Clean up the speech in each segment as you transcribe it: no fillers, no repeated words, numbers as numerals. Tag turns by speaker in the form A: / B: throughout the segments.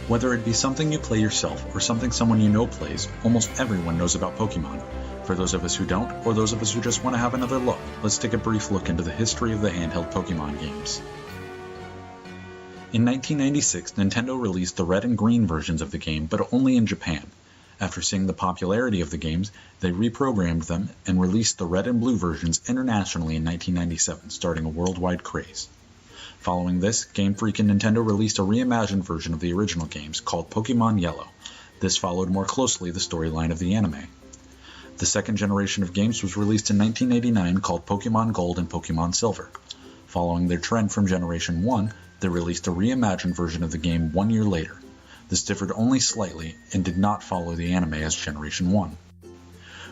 A: Whether it be something you play yourself or something someone you know plays, almost everyone knows about Pokemon. For those of us who don't, or those of us who just want to have another look, let's take a brief look into the history of the handheld Pokemon games. In 1996, Nintendo released the red and green versions of the game, but only in Japan. After seeing the popularity of the games, they reprogrammed them and released the red and blue versions internationally in 1997, starting a worldwide craze. Following this, Game Freak and Nintendo released a reimagined version of the original games called Pokemon Yellow. This followed more closely the storyline of the anime. The second generation of games was released in 1989 called Pokemon Gold and Pokemon Silver. Following their trend from Generation 1, they released a reimagined version of the game 1 year later. This differed only slightly and did not follow the anime as Generation 1.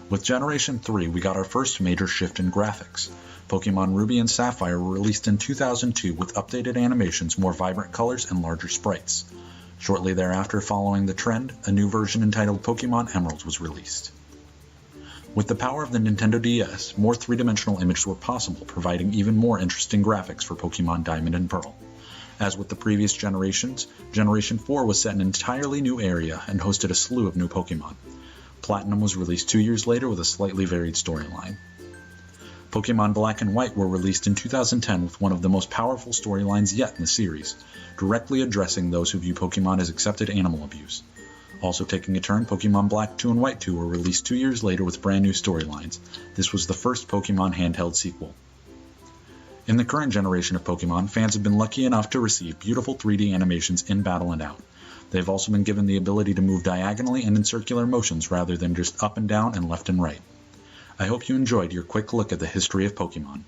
A: With Generation 3, we got our first major shift in graphics. Pokemon Ruby and Sapphire were released in 2002 with updated animations, more vibrant colors, and larger sprites. Shortly thereafter, following the trend, a new version entitled Pokemon Emeralds was released. With the power of the Nintendo DS, more three-dimensional images were possible, providing even more interesting graphics for Pokemon Diamond and Pearl. As with the previous generations, Generation 4 was set in an entirely new area and hosted a slew of new Pokemon. Platinum was released 2 years later with a slightly varied storyline. Pokemon Black and White were released in 2010 with one of the most powerful storylines yet in the series, directly addressing those who view Pokemon as accepted animal abuse. Also taking a turn, Pokemon Black 2 and White 2 were released 2 years later with brand new storylines. This was the first Pokemon handheld sequel. In the current generation of Pokemon, fans have been lucky enough to receive beautiful 3D animations in battle and out. They've also been given the ability to move diagonally and in circular motions rather than just up and down and left and right. I hope you enjoyed your quick look at the history of Pokemon.